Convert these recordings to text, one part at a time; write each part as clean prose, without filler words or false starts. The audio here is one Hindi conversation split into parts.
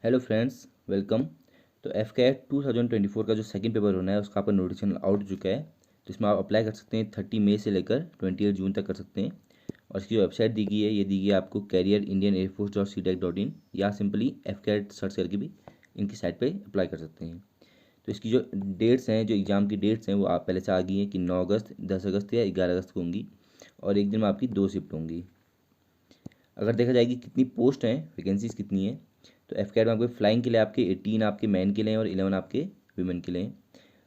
Hello friends, welcome. तो एफ कैट 2024 का जो सेकंड पेपर होना है उसका आपका नोटिफिकेशन आउट हो चुका है। तो इसमें आप अप्लाई कर सकते हैं 30 मई से लेकर 28 जून तक कर सकते हैं। और इसकी जो वेबसाइट दी गई है ये दी गई है आपको career Indian air force dot C tech dot in, या सिंपली एफ कैट सर्च करके भी इनकी साइट पर अप्लाई कर सकते हैं। तो इसकी जो डेट्स हैं, जो एग्ज़ाम की डेट्स हैं वो आप पहले से आ गई हैं कि 9 अगस्त, 10 अगस्त या 11 अगस्त को होंगी। और एक दिन में आपकी 2 शिफ्ट होंगी। अगर देखा जाएगी कितनी पोस्ट हैं, वैकेंसीज कितनी है, तो एफ कैट में आपके फ्लाइंग के लिए आपके 18 आपके मैन के लिए हैं और 11 आपके वीमेन के लिए हैं।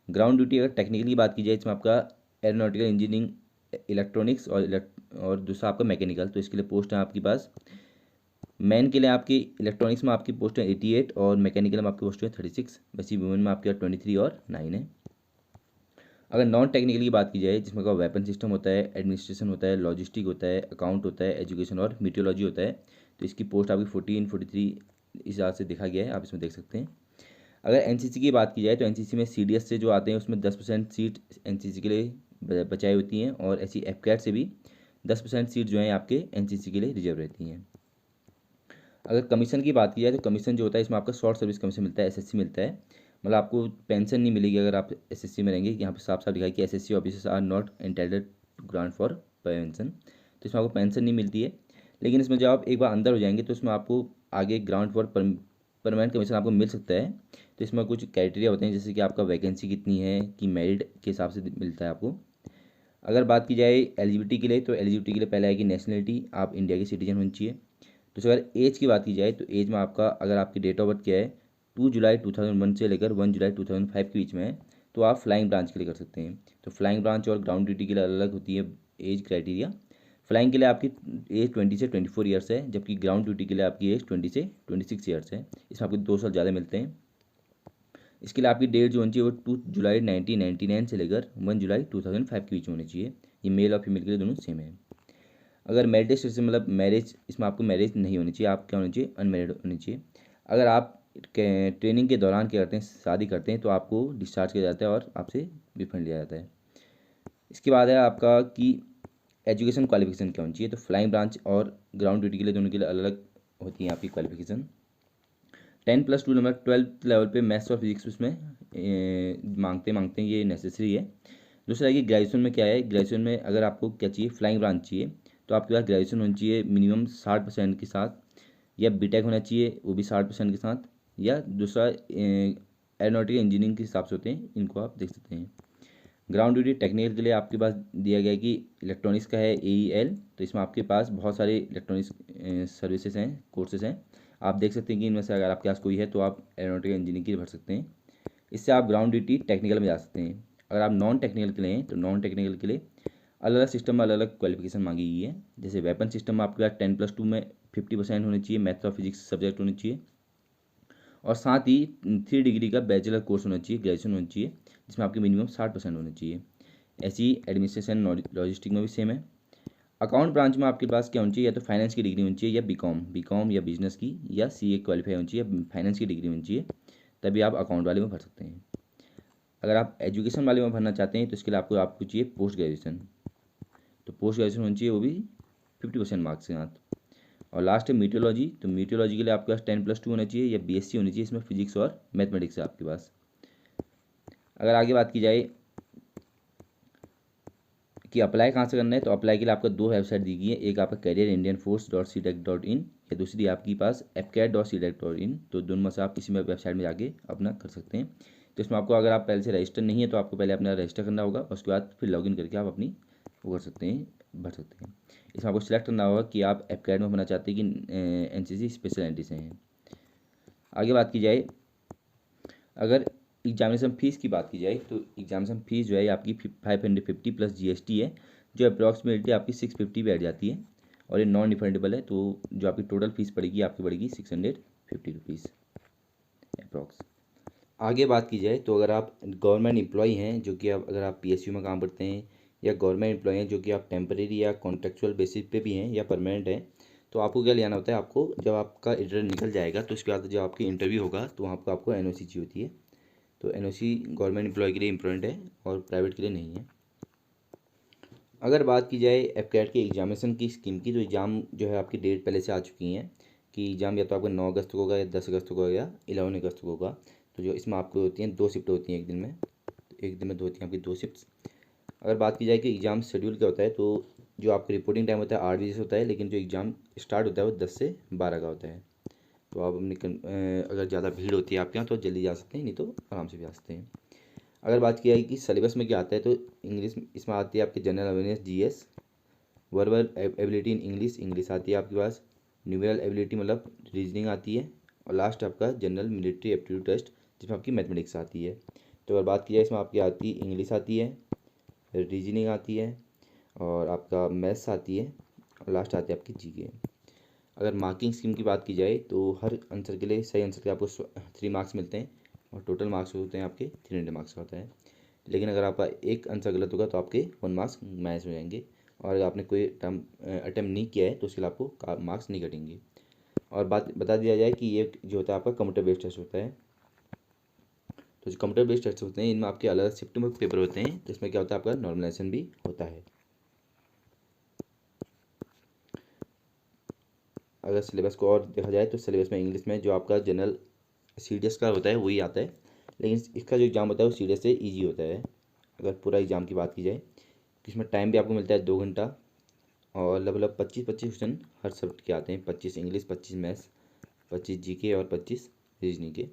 ग्राउंड ड्यूटी अगर टेक्निकली की बात की जाए इसमें आपका एरोनॉटिकल इंजीनियरिंग, इलेक्ट्रॉनिक्स और दूसरा आपका मैकेनिकल, तो इसके लिए पोस्ट है आपके पास। मैन के लिए आपकी इलेक्ट्रॉनिक्स में आपकी पोस्ट है 88 और मैकेनिकल में आपकी पोस्ट है 36। वैसे वुमेन में आपके 23 और 9 है। अगर नॉन टेक्निकल की बात की जाए जिसमें का वेपन सिस्टम होता है, एडमिनिस्ट्रेशन होता है, लॉजिस्टिक होता है, अकाउंट होता है, एजुकेशन और मीटियोलॉजी होता है, तो इसकी पोस्ट आपकी 14, 43 इस हिसाब से देखा गया है, आप इसमें देख सकते हैं। अगर एनसीसी की बात की जाए तो एनसीसी में सीडीएस से जो आते हैं उसमें 10% सीट एनसीसी के लिए बचाई होती हैं, और ऐसी एफकैट से भी 10% सीट जो है आपके एनसीसी के लिए रिजर्व रहती हैं। अगर कमीशन की बात की जाए तो कमीशन जो होता है इसमें आपका शॉर्ट सर्विस कमीशन मिलता है, एसएससी मिलता है। मतलब आपको पेंशन नहीं मिलेगी अगर आप एसएससी में रहेंगे। यहाँ पे साफ साफ लिखा है कि SSC officers are not entitled to grant for pension, तो इसमें आपको पेंशन नहीं मिलती है। लेकिन इसमें जब आप एक बार अंदर हो जाएंगे तो इसमें आपको आगे ग्रांट फॉर परमानेंट कमीशन आपको मिल सकता है। तो इसमें कुछ क्राइटेरिया होते हैं, जैसे कि आपका वैकेंसी कितनी है, कि मेरिट के हिसाब से मिलता है आपको। अगर बात की जाए एलिजिबिलिटी के लिए, तो एलिजिबिलिटी के लिए पहले आएगी नेशनलिटी, आप इंडिया के सिटीजन होनी चाहिए। तो अगर एज की बात की जाए तो एज में आपका, अगर आपकी डेट ऑफ बर्थ क्या है 2 जुलाई 2001 से लेकर 1 जुलाई 2005 के बीच में है, तो आप फ्लाइंग ब्रांच के लिए कर सकते हैं। तो फ्लाइंग ब्रांच और ग्राउंड ड्यूटी के लिए अलग अलग होती है एज क्राइटेरिया। फ्लाइंग के लिए आपकी एज 20 से 24 ईयर्स है, जबकि ग्राउंड ड्यूटी के लिए आपकी एज 20 से 26 ईयर्स है। इसमें आपको 2 साल ज़्यादा मिलते हैं। इसके लिए आपकी डेट जो होनी चाहिए वो 2 जुलाई 1999 से लेकर 1 जुलाई 2005 के बीच में होनी चाहिए। ये मेल और फीमेल के लिए दोनों सेम है। अगर मैरिड स्टेटस मतलब मैरिज, इसमें आपको मैरिज नहीं होनी चाहिए, आप क्या होनी चाहिए, अनमेरिड होनी चाहिए। अगर आप ट्रेनिंग के दौरान क्या करते हैं, शादी करते हैं, तो आपको डिस्चार्ज किया जाता है और आपसे रिफंड लिया जाता है। इसके बाद है आपका कि एजुकेशन क्वालिफिकेशन क्या होनी चाहिए। तो फ्लाइंग ब्रांच और ग्राउंड ड्यूटी के लिए दोनों के लिए अलग अलग होती है आपकी क्वालिफिकेशन। 10+2 नंबर 12th लेवल पे मैथ्स और फिजिक्स उसमें मांगते हैं, ये नेसेसरी है। दूसरा है कि ग्रेजुएशन में क्या है, ग्रेजुएशन में अगर आपको क्या चाहिए, फ्लाइंग ब्रांच चाहिए, तो आपके पास ग्रेजुएशन होनी चाहिए मिनिमम 60% के साथ, या बीटेक होना चाहिए वो भी 60% के साथ, या दूसरा एरोनॉटिकल इंजीनियरिंग के हिसाब से होते हैं, इनको आप देख सकते हैं। ग्राउंड ड्यूटी टेक्निकल के लिए आपके पास दिया गया है कि इलेक्ट्रॉनिक्स का है AEL, तो इसमें आपके पास बहुत सारे इलेक्ट्रॉनिक्स सर्विसेज हैं, कोर्सेज हैं। आप देख सकते हैं कि इनमें से अगर आपके पास कोई है तो आप एरोनॉटिकल इंजीनियरिंग की भर सकते हैं। इससे आप ग्राउंड ड्यूटी टेक्निकल में जा सकते हैं। अगर आप नॉन टेक्निकल के लिए हैं तो नॉन टेक्निकल के लिए अलग अलग सिस्टम में अलग अलग क्वालिफिकेशन मांगी गई है। जैसे वेपन सिस्टम में आपके पास 10+2 में 50% होनी चाहिए, मैथ्स और फिजिक्स सब्जेक्ट होनी चाहिए, और साथ ही 3 डिग्री का बैचलर कोर्स होना चाहिए, ग्रेजुएशन होनी चाहिए, जिसमें आपके मिनिमम 60% होने चाहिए। ऐसी ही एडमिनिस्ट्रेशन लॉजिस्टिक में भी सेम है। अकाउंट ब्रांच में आपके पास क्या होनी चाहिए, या तो फाइनेंस की डिग्री होनी चाहिए, या बीकॉम या बिजनेस की, या CA क्वालिफाई होनी चाहिए, फाइनेंस की डिग्री होनी चाहिए, तभी आप अकाउंट वाले में भर सकते हैं। अगर आप एजुकेशन वाले में भरना चाहते हैं तो इसके लिए आपको चाहिए पोस्ट ग्रेजुएशन। तो पोस्ट ग्रेजुएशन होनी चाहिए वो भी 50% मार्क्स के साथ। और लास्ट है मीटियोलॉजी, तो मीटियोलॉजी के लिए आपके पास 10+2 होना चाहिए, या BSc होनी चाहिए, इसमें फिजिक्स और मैथमेटिक्स है आपके पास। अगर आगे बात की जाए कि अप्लाई कहाँ से करना है, तो अप्लाई के लिए आपका 2 वेबसाइट दी गई है, एक आपका career Indian force dot C tech dot in, या दूसरी आपके पास AFCAT dot C tech dot in. तो दोनों में से आप किसी में वेबसाइट में जाके अपना कर सकते हैं। तो इसमें आपको, अगर आप पहले से रजिस्टर नहीं है तो आपको पहले अपना रजिस्टर करना होगा, उसके बाद फिर लॉगिन करके आप अपनी वो कर सकते हैं, भर सकते हैं। इसमें आपको सिलेक्ट करना होगा कि आप एफकैट में भरना चाहते हैं कि NCC स्पेशल एंट्री से हैं। आगे बात की जाए, अगर एग्जामिनेशन फ़ीस की बात की जाए तो एग्जामिनेशन फ़ीस जो है आपकी 550 प्लस GST है, जो अप्रॉक्सीमेटली आपकी 650 बैठ जाती है, और ये नॉन रिफंडेबल है। तो जो आपकी टोटल फीस पड़ेगी आपकी पड़ेगी 650 रुपीज़ अप्रॉक्स। आगे बात की जाए तो अगर आप गवर्नमेंट एम्प्लॉई हैं, जो कि आप, अगर आप PSU में काम करते हैं, या गवर्नमेंट एम्प्लॉई हैं जो कि आप टेम्परेरी या कॉन्ट्रेक्चुअल बेसिस पे भी हैं या परमानेंट हैं, तो आपको क्या ले आना होता है, आपको जब आपका रिजल्ट निकल जाएगा तो उसके बाद जब आपकी इंटरव्यू होगा तो वहाँ पर आपको NOC चाहिए होती है। तो NOC गवर्नमेंट एम्प्लॉय के लिए इम्पोर्टेंट है और प्राइवेट के लिए नहीं है। अगर बात की जाए एफकैट के एग्जामिनेशन की स्कीम की, तो एग्ज़ाम जो है आपकी डेट पहले से आ चुकी हैं कि एग्ज़ाम या तो आपका 9 अगस्त को होगा या 10 अगस्त को होगा या 11 अगस्त को होगा। तो जो इसमें आपको होती हैं 2 शिफ्ट होती हैं एक दिन में, तो एक दिन में होती हैं आपकी 2 शिफ्ट्स। अगर बात की जाए कि एग्ज़ाम शेड्यूल क्या होता है, तो जो आपका रिपोर्टिंग टाइम होता है 8 बजे से होता है, लेकिन जो एग्ज़ाम स्टार्ट होता है वो 10 से 12 का होता है। तो आप अपनी अगर ज़्यादा भीड़ होती है आपके यहाँ तो जल्दी जा सकते हैं, नहीं तो आराम से भी जा सकते हैं। अगर बात की जाए कि सिलेबस में क्या आता है, तो इंग्लिश इसमें आती है आपकी general awareness GS, verbal ability in English आती है आपके पास, न्यूमेरल एबिलिटी मतलब रीजनिंग आती है, और लास्ट आपका जनरल मिलिट्री एप्टीट्यूड टेस्ट जिसमें आपकी मैथमेटिक्स आती है। तो अगर बात की जाए इसमें आपकी आती है इंग्लिश आती है, रीजनिंग आती है, और आपका मैथ्स आती है, और लास्ट आती है आपकी जीके। अगर मार्किंग स्कीम की बात की जाए तो हर आंसर के लिए, सही आंसर के आपको 3 मार्क्स मिलते हैं, और टोटल मार्क्स होते हैं आपके 300 मार्क्स का होता है। लेकिन अगर आपका एक आंसर गलत होगा तो आपके 1 मार्क्स माइनस हो जाएंगे, और अगर आपने कोई टर्म अटैम्प्ट नहीं किया है तो उसके लिए आपको मार्क्स नहीं कटेंगे। और बात बता दिया जाए कि ये जो होता है आपका कंप्यूटर बेस्ड टेस्ट होता है। तो जो कंप्यूटर बेस्ड टेस्ट होते हैं इनमें आपके अलग अलग शिफ्ट में पेपर होते हैं, जिसमें क्या होता है आपका नॉर्मलाइजेशन भी होता है। अगर सिलेबस को और देखा जाए तो सिलेबस में इंग्लिश में जो आपका जनरल सीडीएस का होता है वही आता है, लेकिन इसका जो एग्ज़ाम होता है वो सीडीएस से ईजी होता है। अगर पूरा एग्ज़ाम की बात की जाए तो इसमें टाइम भी आपको मिलता है 2 घंटा, और लगभग 25-25 क्वेश्चन हर सब्जेक्ट के आते हैं, 25 इंग्लिश, 25 मैथ्स, 25 जीके और 25 रीजनिंग के।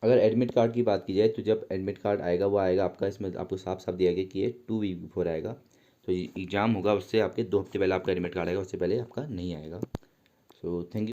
अगर एडमिट कार्ड की बात की जाए तो जब एडमिट कार्ड आएगा वो आएगा आपका, इसमें आपको साफ साफ दिया गया कि ये 2 वीक बिफोर आएगा। तो एग्ज़ाम होगा उससे आपके 2 हफ्ते पहले आपका एडमिट कार्ड आएगा, उससे पहले आपका नहीं आएगा। So thank you.